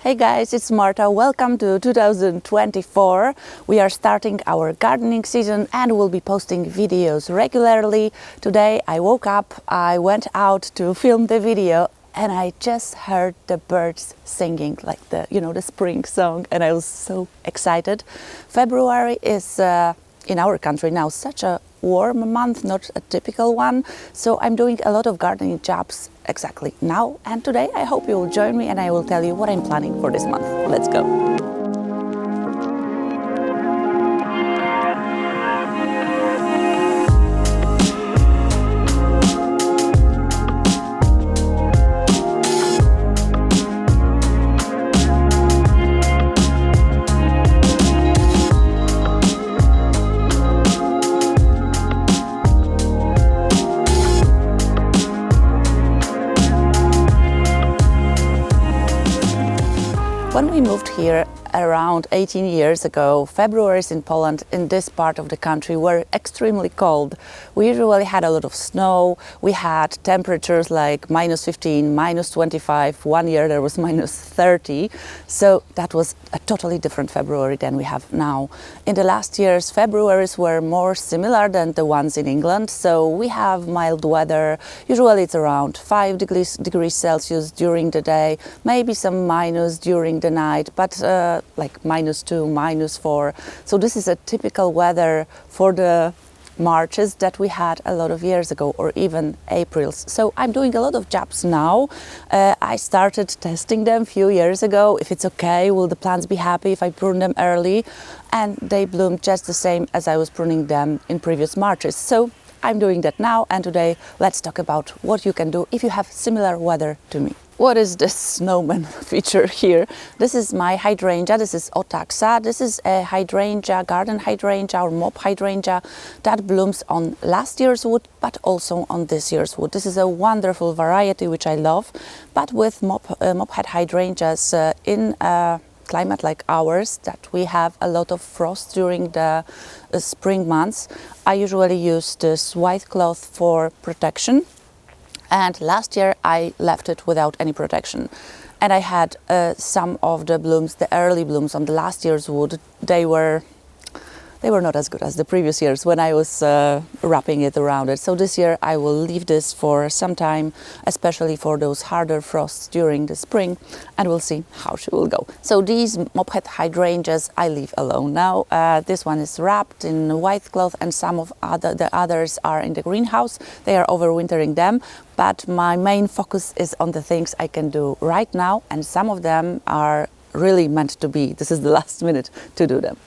Hey guys, it's Marta. Welcome to 2024. We are starting our gardening season and we'll be posting videos regularly. Today I woke up, I went out to film the video and I just heard the birds singing like the spring song, and I was so excited. February is in our country now such a warm month, not a typical one. So I'm doing a lot of gardening jobs exactly now, and today I hope you will join me and I will tell you what I'm planning for this month. Let's go. When we moved here around 18 years ago, Februaries in Poland, in this part of the country, were extremely cold. We usually had a lot of snow. We had temperatures like -15, -25. One year there was -30. So that was a totally different February than we have now. In the last years, Februaries were more similar than the ones in England. So we have mild weather. Usually it's around 5 degrees Celsius during the day, maybe some minus during the night, but like -2, -4. So this is a typical weather for the Marches that we had a lot of years ago, or even Aprils. So I'm doing a lot of jobs now. I started testing them a few years ago. If it's okay, will the plants be happy if I prune them early? And they bloom just the same as I was pruning them in previous Marches. So I'm doing that now, and today let's talk about what you can do if you have similar weather to me. What is this snowman feature here? This is my hydrangea. This is Otaxa. This is a hydrangea, garden hydrangea or mop hydrangea that blooms on last year's wood, but also on this year's wood. This is a wonderful variety which I love, but with mophead hydrangeas in a climate like ours, that we have a lot of frost during the spring months, I usually use this white cloth for protection. And last year I left it without any protection, and I had some of the blooms, the early blooms on the last year's wood. They were not as good as the previous years when I was wrapping it around it. So this year I will leave this for some time, especially for those harder frosts during the spring, and we'll see how she will go. So these mophead hydrangeas I leave alone now. This one is wrapped in white cloth, and some of the others are in the greenhouse. They are overwintering them, but my main focus is on the things I can do right now, and some of them are really meant to be. This is the last minute to do them.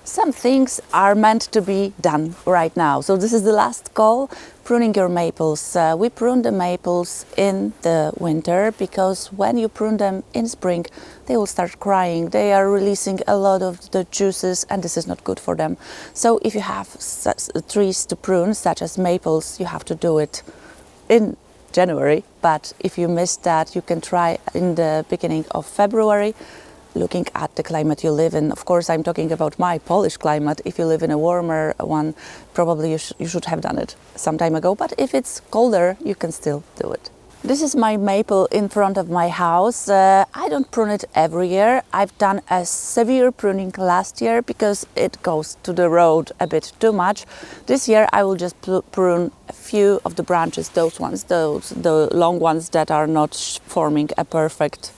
Some things are meant to be done right now. So this is the last call, pruning your maples. We prune the maples in the winter because when you prune them in spring, they will start crying. They are releasing a lot of the juices, and this is not good for them. So if you have trees to prune, such as maples, you have to do it in January. But if you missed that, you can try in the beginning of February, looking at the climate you live in. Of course, I'm talking about my Polish climate. If you live in a warmer one, probably you should have done it some time ago. But if it's colder, you can still do it. This is my maple in front of my house. I don't prune it every year. I've done a severe pruning last year because it goes to the road a bit too much. This year I will just prune a few of the branches, the long ones that are not forming a perfect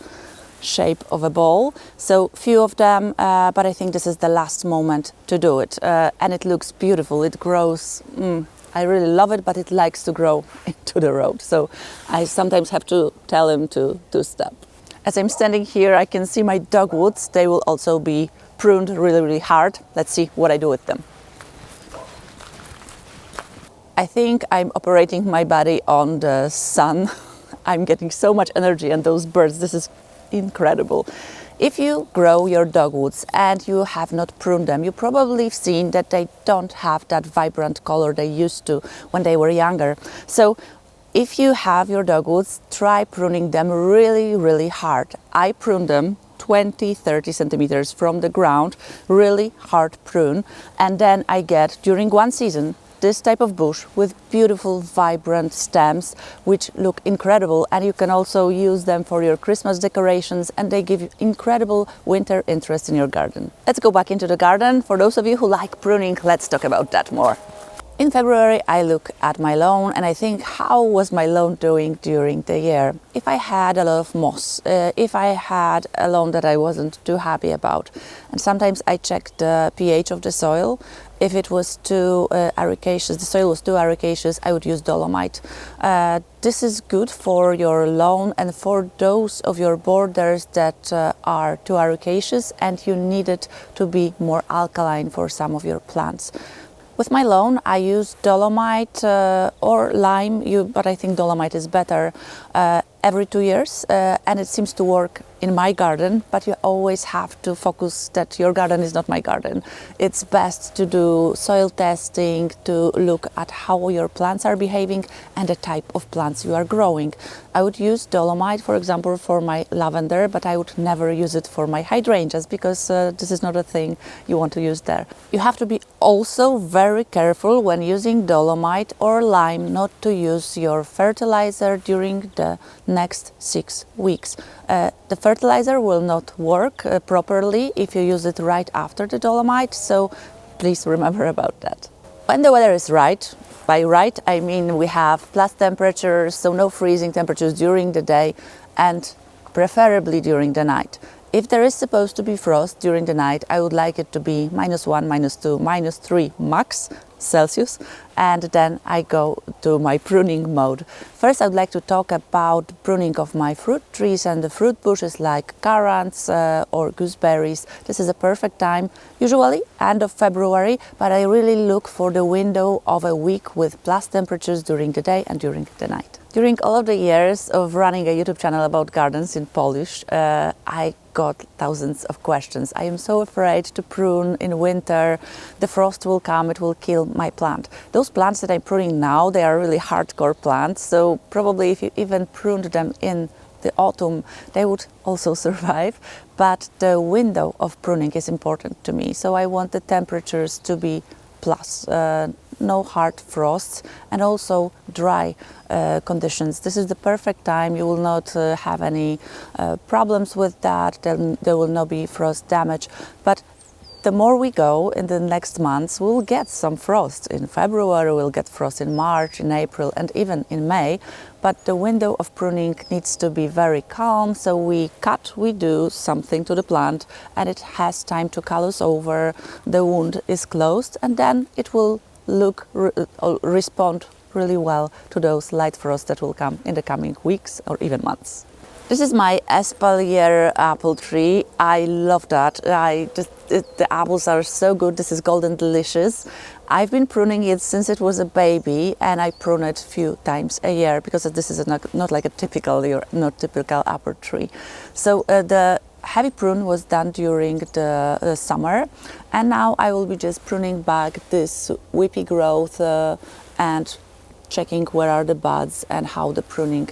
shape of a ball. So few of them, but I think this is the last moment to do it. And it looks beautiful. It grows. I really love it, but it likes to grow into the road. So I sometimes have to tell him to stop. As I'm standing here, I can see my dogwoods. They will also be pruned really, really hard. Let's see what I do with them. I think I'm operating my body on the sun. I'm getting so much energy, and those birds, this is incredible. If you grow your dogwoods and you have not pruned them, you probably have seen that they don't have that vibrant color they used to when they were younger. So if you have your dogwoods, try pruning them really, really hard. I prune them 20-30 centimeters from the ground, really hard prune, and then I get, during one season, this type of bush with beautiful, vibrant stems, which look incredible, and you can also use them for your Christmas decorations, and they give you incredible winter interest in your garden. Let's go back into the garden. For those of you who like pruning, let's talk about that more. In February, I look at my lawn and I think, how was my lawn doing during the year? If I had a lot of moss, if I had a lawn that I wasn't too happy about. And sometimes I check the pH of the soil. If it was too ericaceous, the soil was too ericaceous, I would use dolomite. This is good for your lawn and for those of your borders that are too ericaceous and you need it to be more alkaline for some of your plants. With my lawn, I use dolomite or lime, but I think dolomite is better, every 2 years, and it seems to work in my garden, but you always have to focus that your garden is not my garden. It's best to do soil testing, to look at how your plants are behaving and the type of plants you are growing. I would use dolomite, for example, for my lavender, but I would never use it for my hydrangeas because this is not a thing you want to use there. You have to be also very careful when using dolomite or lime not to use your fertilizer during the next 6 weeks. The fertilizer will not work properly if you use it right after the dolomite, so please remember about that. When the weather is right, by right I mean we have plus temperatures, so no freezing temperatures during the day and preferably during the night. If there is supposed to be frost during the night, I would like it to be -1, -2, -3 max Celsius, and then I go to my pruning mode. First, I would like to talk about pruning of my fruit trees and the fruit bushes like currants or gooseberries. This is a perfect time, usually end of February, but I really look for the window of a week with plus temperatures during the day and during the night. During all of the years of running a YouTube channel about gardens in Polish, I got thousands of questions. I am so afraid to prune in winter. The frost will come, it will kill my plant. Those plants that I'm pruning now, they are really hardcore plants, so probably if you even pruned them in the autumn, they would also survive. But the window of pruning is important to me, so I want the temperatures to be plus, no hard frosts, and also dry conditions. This is the perfect time. You will not have any problems with that. Then there will not be frost damage. But the more we go in the next months, we'll get some frost. In February, we'll get frost in March, in April, and even in May. But the window of pruning needs to be very calm. So we cut, we do something to the plant, and it has time to callus over. The wound is closed, and then it will respond really well to those light frosts that will come in the coming weeks or even months. This is my espalier apple tree. I love that. The apples are so good. This is Golden Delicious. I've been pruning it since it was a baby, and I prune it a few times a year because this is not like a typical apple tree. So the heavy prune was done during the summer, and now I will be just pruning back this whippy growth and checking where are the buds and how the pruning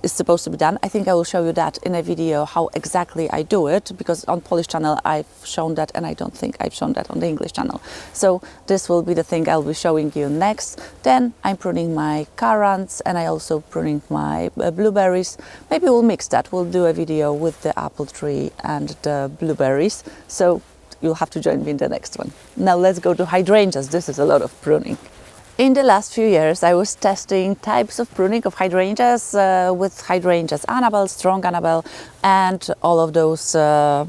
is supposed to be done. I think I will show you that in a video how exactly I do it, because on Polish channel I've shown that, and I don't think I've shown that on the English channel. So this will be the thing I'll be showing you next. Then I'm pruning my currants, and I also pruning my blueberries. Maybe we'll mix that. We'll do a video with the apple tree and the blueberries. So you'll have to join me in the next one. Now let's go to hydrangeas. This is a lot of pruning. In the last few years, I was testing types of pruning of hydrangeas with hydrangeas Annabelle, Strong Annabelle, and all of those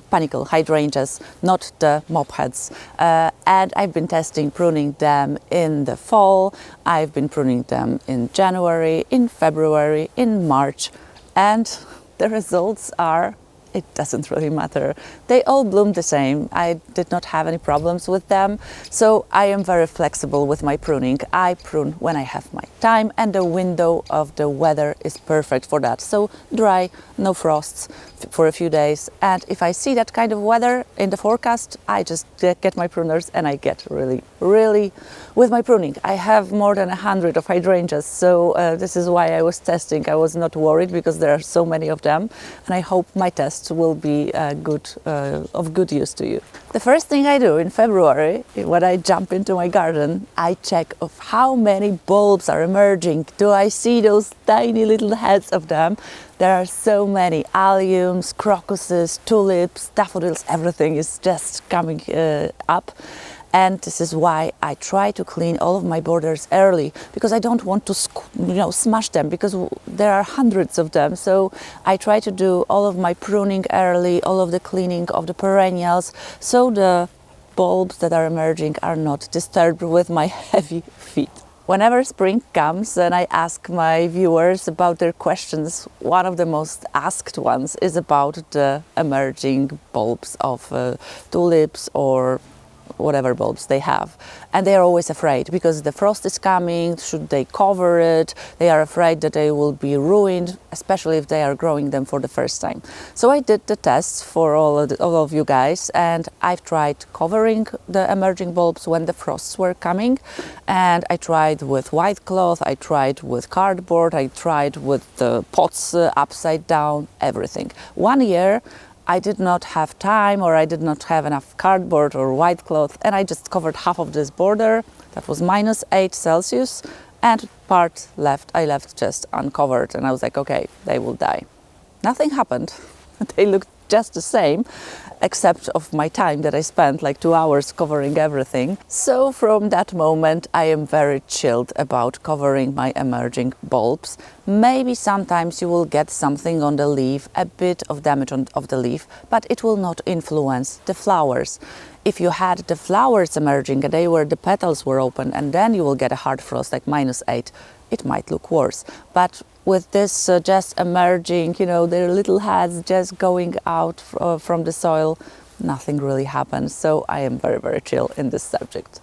panicle hydrangeas, not the mop heads. And I've been testing pruning them in the fall. I've been pruning them in January, in February, in March, and the results are, it doesn't really matter. They all bloom the same. I did not have any problems with them. So I am very flexible with my pruning. I prune when I have my time, and the window of the weather is perfect for that. So dry, no frosts for a few days. And if I see that kind of weather in the forecast, I just get my pruners and I get really, really with my pruning. I have more than 100 of hydrangeas, so this is why I was testing. I was not worried because there are so many of them, and I hope my test will be of good use to you. The first thing I do in February, when I jump into my garden, I check of how many bulbs are emerging. Do I see those tiny little heads of them? There are so many alliums, crocuses, tulips, daffodils, everything is just coming up. And this is why I try to clean all of my borders early, because I don't want to smash them, because there are hundreds of them. So I try to do all of my pruning early, all of the cleaning of the perennials, so the bulbs that are emerging are not disturbed with my heavy feet. Whenever spring comes and I ask my viewers about their questions, one of the most asked ones is about the emerging bulbs of tulips or whatever bulbs they have, and they are always afraid because the frost is coming. Should they cover it? They are afraid that they will be ruined, especially if they are growing them for the first time. So I did the tests for all of you guys, and I've tried covering the emerging bulbs when the frosts were coming, and I tried with white cloth, I tried with cardboard, I tried with the pots upside down, everything. 1 year I did not have time, or I did not have enough cardboard or white cloth, and I just covered half of this border. That was -8 Celsius, and part left, I left just uncovered, and I was like, okay, they will die. Nothing happened. They looked just the same, except of my time that I spent like 2 hours covering everything. So from that moment I am very chilled about covering my emerging bulbs. Maybe sometimes you will get something on the leaf, a bit of damage of the leaf, but it will not influence the flowers. If you had the flowers emerging and the petals were open, and then you will get a hard frost like -8, it might look worse. But with this just emerging, their little heads just going out from the soil, nothing really happens. So I am very, very chill in this subject.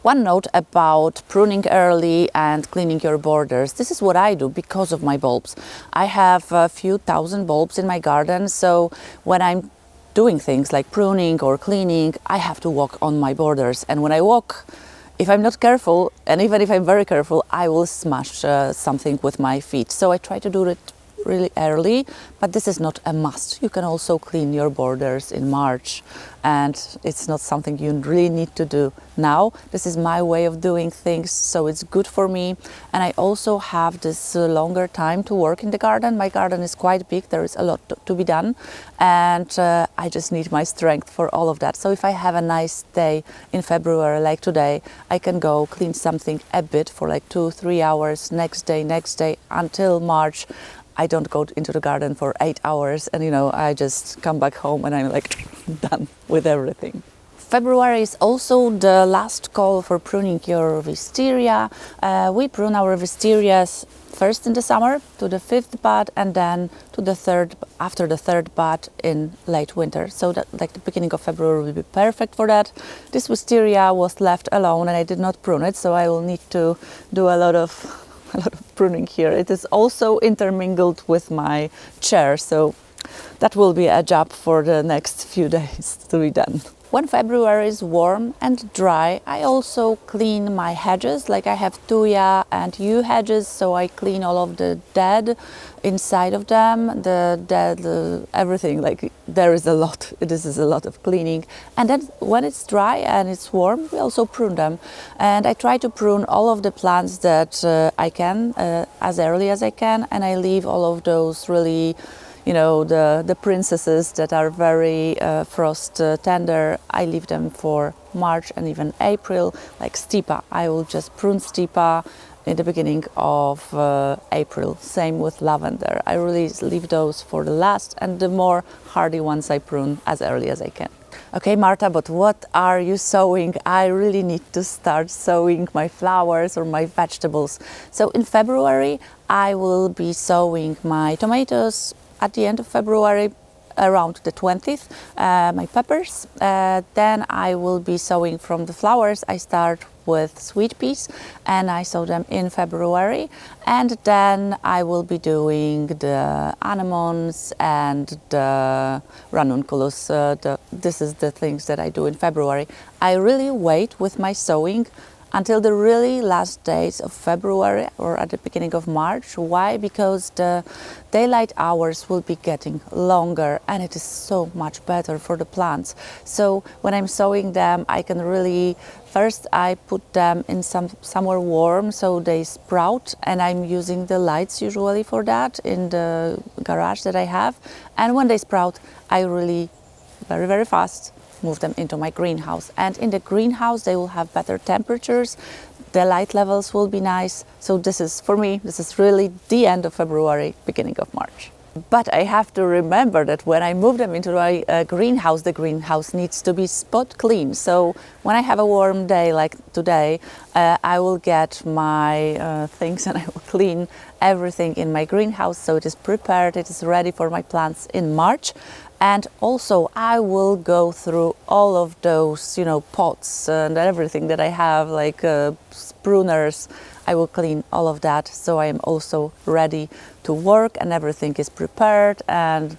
One note about pruning early and cleaning your borders. This is what I do because of my bulbs. I have a few thousand bulbs in my garden, so when I'm doing things like pruning or cleaning, I have to walk on my borders. And when I walk, if I'm not careful, and even if I'm very careful, I will smash something with my feet. So I try to do it really early, but this is not a must. You can also clean your borders in March, and it's not something you really need to do now. This is my way of doing things, so it's good for me. And I also have this longer time to work in the garden. My garden is quite big, there is a lot to be done, and I just need my strength for all of that. So if I have a nice day in February like today, I can go clean something a bit for like 2-3 hours, next day, until March. I don't go into the garden for 8 hours, and I just come back home and I'm like done with everything. February is also the last call for pruning your wisteria. We prune our wisterias first in the summer to the 5th bud, and then to the after the 3rd bud in late winter. So that like the beginning of February will be perfect for that. This wisteria was left alone and I did not prune it, so I will need to do a lot of pruning here. It is also intermingled with my chair, so that will be a job for the next few days to be done. When February is warm and dry, I also clean my hedges. Like I have thuya and yew hedges, so I clean all of the dead inside of them, everything. Like there is a lot. This is a lot of cleaning. And then when it's dry and it's warm, we also prune them. And I try to prune all of the plants that I can as early as I can, and I leave all of those really, the princesses that are very frost tender. I leave them for March and even April, like stipa. I will just prune stipa in the beginning of April. Same with lavender. I really leave those for the last, and the more hardy ones I prune as early as I can. Okay, Marta, but what are you sowing? I really need to start sowing my flowers or my vegetables. So in February, I will be sowing my tomatoes at the end of February, around the 20th, my peppers. Then I will be sowing from the flowers. I start with sweet peas and I sow them in February, and then I will be doing the anemones and the ranunculus. This is the things that I do in February. I really wait with my sowing until the really last days of February or at the beginning of March. Why? Because the daylight hours will be getting longer and it is so much better for the plants. So when I'm sowing them, I can really, first I put them in somewhere warm so they sprout, and I'm using the lights usually for that in the garage that I have. And when they sprout, I really very, very fast move them into my greenhouse, and in the greenhouse they will have better temperatures, the light levels will be nice. So this is, for me, this is really the end of February, beginning of March. But I have to remember that when I move them into my greenhouse, the greenhouse needs to be spot clean. So when I have a warm day like today, I will get my things and I will clean everything in my greenhouse so it is prepared, it is ready for my plants in March. And also I will go through all of those, pots and everything that I have, like pruners. I will clean all of that, so I am also ready to work and everything is prepared. And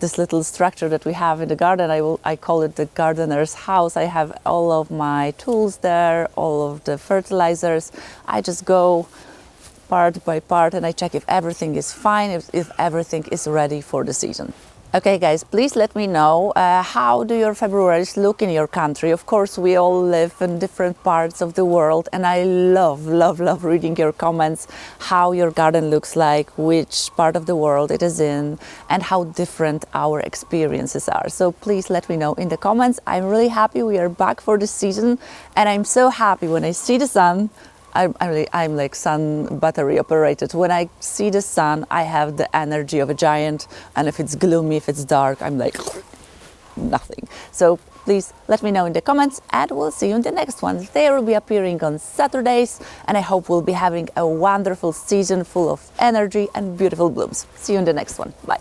this little structure that we have in the garden, I call it the gardener's house. I have all of my tools there, all of the fertilizers. I just go part by part and I check if everything is fine, if everything is ready for the season. Okay guys, please let me know how do your Februaries look in your country. Of course, we all live in different parts of the world, and I love reading your comments, how your garden looks like, which part of the world it is in, and how different our experiences are. So please let me know in the comments. I'm really happy we are back for the season, and I'm so happy when I see the sun. I'm like sun battery operated. When I see the sun, I have the energy of a giant, and if it's gloomy, if it's dark, I'm like nothing. So please let me know in the comments, and we'll see you in the next one. They will be appearing on Saturdays, and I hope we'll be having a wonderful season full of energy and beautiful blooms. See you in the next one. Bye.